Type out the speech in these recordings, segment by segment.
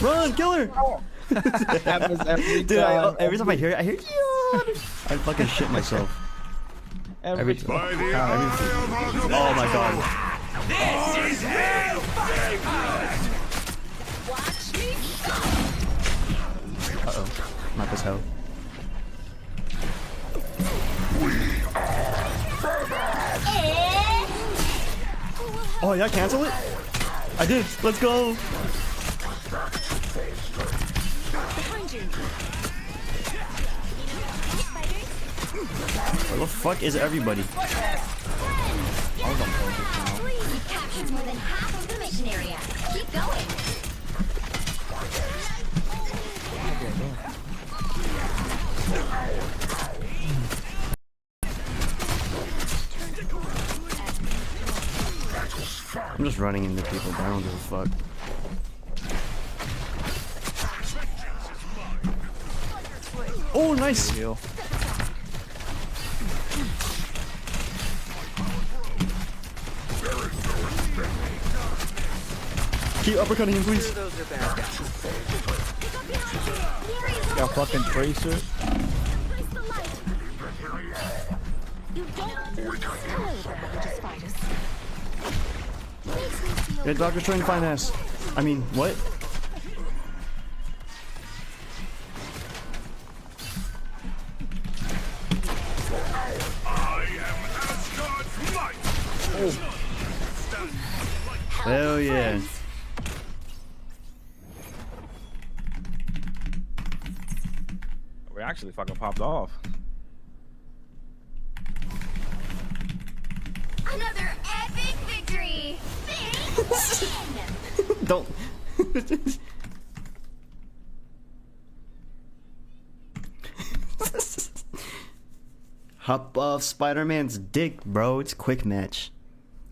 Run, kill her! Dude, every time I hear it, I hear yawn. I fucking shit myself. Every time. Oh my god. This is hell! Watch me go! Uh-oh. Not this hell. Oh, yeah, cancel it? I did. Let's go. Where the fuck is everybody? We've captured more than half of the mission area. Keep going. I'm just running into people, but I don't give a fuck. Oh, nice! Keep uppercutting him, please. Got fucking Tracer. Yeah, Doctor's trying to find us. I mean, what? Hell yeah. We actually fucking popped off. Another epic victory! Don't. Hop off Spider-Man's dick, bro. It's a quick match.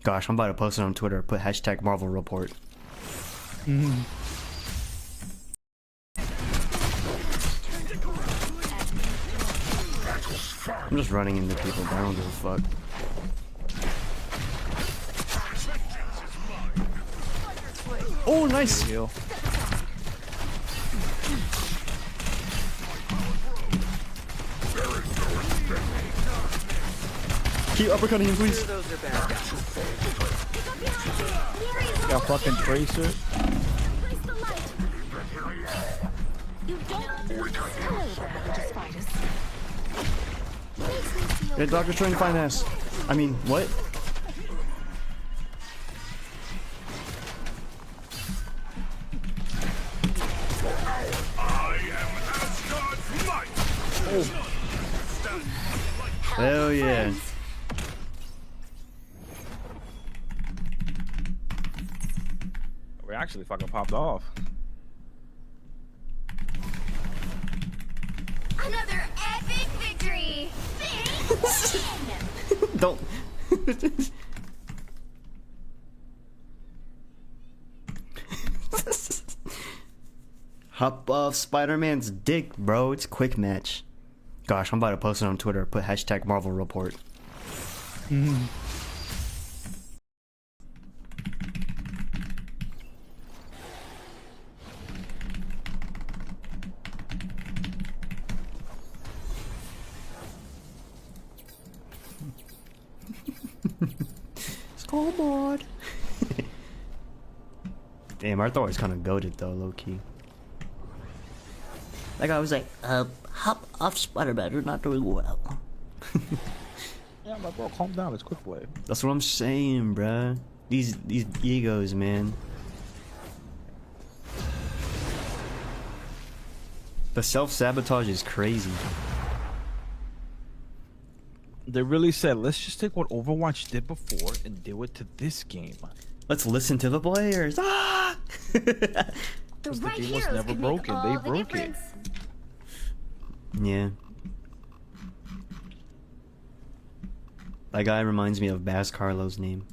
Gosh, I'm about to post it on Twitter. Put hashtag Marvel Report. Mm. I'm just running into people, but I don't give a fuck. Oh, nice! Keep uppercutting him, please. Got fucking Tracer. Yeah, Doctor's trying to find us. I mean, what? Hell yeah. We actually fucking popped off. Another epic victory! Don't. Hop off Spider-Man's dick, bro. It's a quick match. Gosh, I'm about to post it on Twitter. Put hashtag Marvel Report. Mm. Scoreboard. Damn, our Thor is kind of goated though, low key. That guy was like, hop off Spider-Man, you're not doing well. Yeah, my bro, calm down. It's quick play. That's what I'm saying, bruh. These egos, man. The self-sabotage is crazy. They really said, let's just take what Overwatch did before and do it to this game. Let's listen to the players. Ah! The right game was heroes never can broken. make They all the broke it. difference. Yeah. That guy reminds me of Baz Carlo's name.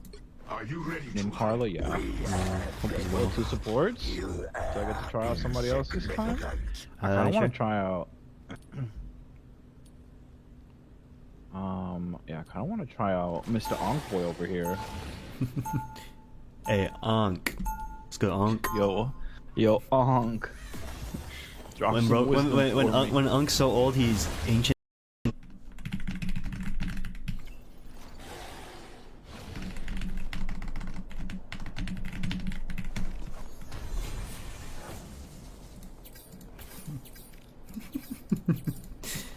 Are you ready? Named Carla, yeah. Well, two supports. So I get to try out somebody else this time. I don't Sure. want to try out. Yeah, I kind of want to try out Mr. Onkboy over here. Hey, Onk. Let's go, Onk. Yo, Yo, Unk. When Unk's so old, he's ancient.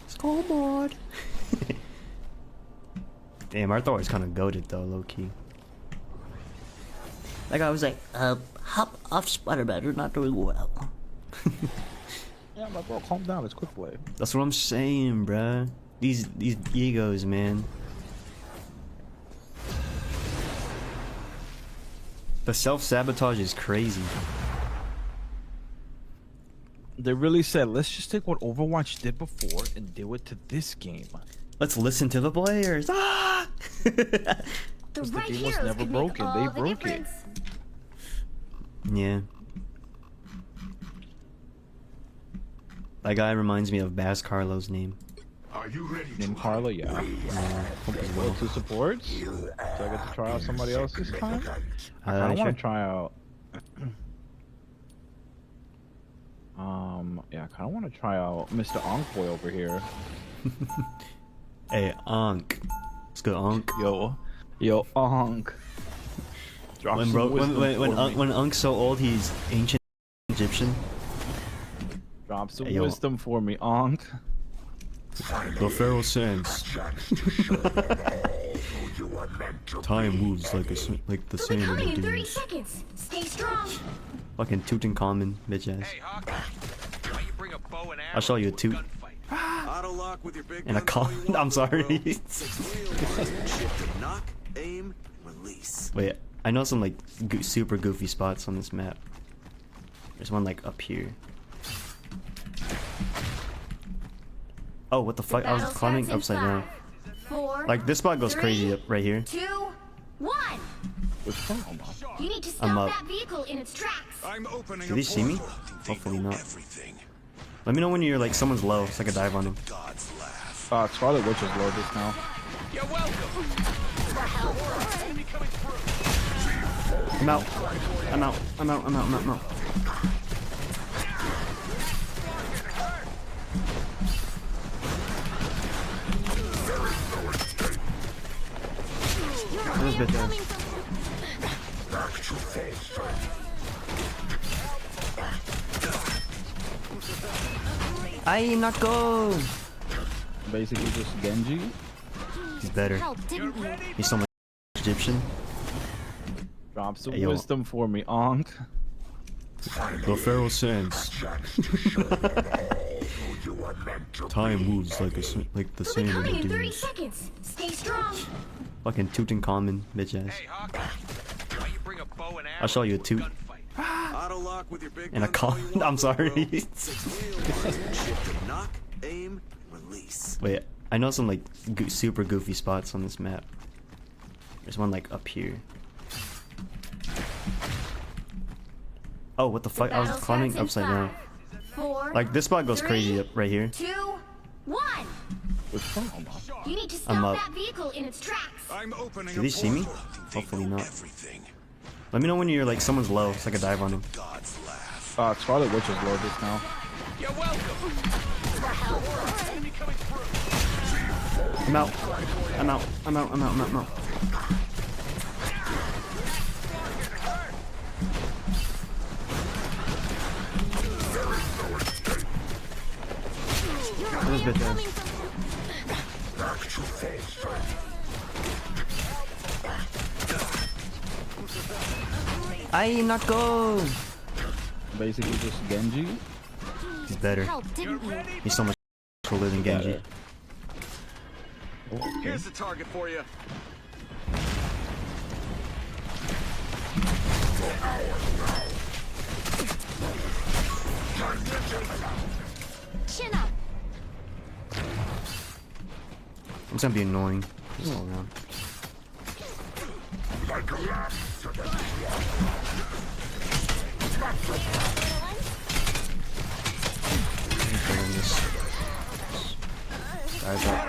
Scoreboard. Damn, our Thor is kind of goated though, low key. That guy was like, hop off Spider-Man, you're not doing well. Yeah, my bro, calm down. It's quick play. That's what I'm saying, bruh. These egos, man. The self-sabotage is crazy. They really said, let's just take what Overwatch did before and do it to this game. Let's listen to the players. Ah! The right game was heroes never can broken. make They all the broke it. difference. Yeah. That guy reminds me of Baz Carlo's name. Are you ready? Named Carla, yeah. Hope as Well, well. two supports. So I get to try out somebody else this time. I Sure. want to try out. Yeah, I kind of want to try out Mr. Onkboy over here. Hey, Ankh. Let's go, Ankh. Yo, Ankh. When Unk's so old, he's ancient Egyptian. Drop some Hey, yo. wisdom for me, Ankh. The Pharaoh sends. Time moves like the They'll same be in coming the in 30 dunes. seconds. Stay strong. Fucking Tutankhamun, bitch ass. Hey, Hawk, why you bring a bow and arrow I'll show you a to toot. gunfight? Auto lock with your big And a guns all call. you want, I'm sorry. bro. Six wheels, shift to knock, aim, release. Wait, I know some like super goofy spots on this map. There's one like up here. Oh, what the fuck? I was Battle climbing starts in upside down. 5, 4, Like this spot goes 3, crazy up right here. 2, 1. You need to I'm stop up. that vehicle in its tracks. I'm opening Do a they see me? portal. Hopefully not. Everything. Let me know when you're like someone's low so I can dive on them. God's laugh. Scarlet Witch is low just now. You're welcome. Enemy coming through. I'm out. I'm out. I'm out. I'm out. I'm out. I'm out. This bitch ass. I not go. Basically just Genji. He's better. Help, didn't you? He's so much Egyptian. Drop some Hey, yo. wisdom for me, Ankh. The Pharaoh sends. Time moves like the They'll be same in coming the in 30 dunes. seconds. Stay strong. Fucking Tutankhamun, bitch ass. Hey, Hawk, why you bring a bow and arrow I'll show you a to toot. gunfight? Auto lock with your big And a guns call. all you want, I'm sorry. bro. Six wheels, shift to knock, aim, release. Wait, I know some like super goofy spots on this map. There's one like up here. Oh, what the fuck? I was Battle climbing starts in upside down. 5, 4, Like this spot goes 3, crazy up right here. 2, 1. You need to stop I'm up. that vehicle in its tracks. I'm opening Do a they see me? portal. They Hopefully know not. Everything. Let me know when you're like someone's low so I can dive on them. God's laugh. Scarlet Witch is low just now. You're welcome. Enemy coming through. I'm out. I'm out. I'm out. I'm out. I'm out. I'm out. This bitch ass. I not go. Basically just Genji. He's better. Help, didn't you? He's so much cooler than Genji. Here's the target for you. Chin up. I'm just gonna be annoying. Just all around. Killing this. Guys up.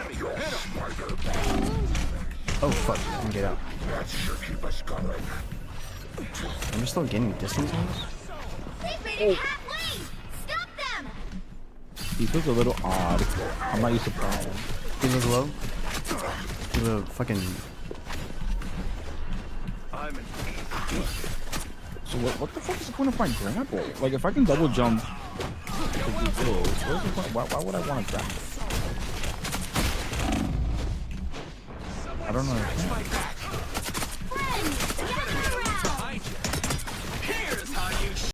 Oh fuck, I can get out. I'm just still getting distance on this? They're halfway! Stop them! He feels a little odd. I'm not used to playing. He was low. He was a fucking. I'm an So what the fuck is the point of my grapple? Like if I can double jump to do this, what's the point? Why would I want to grapple? I don't understand.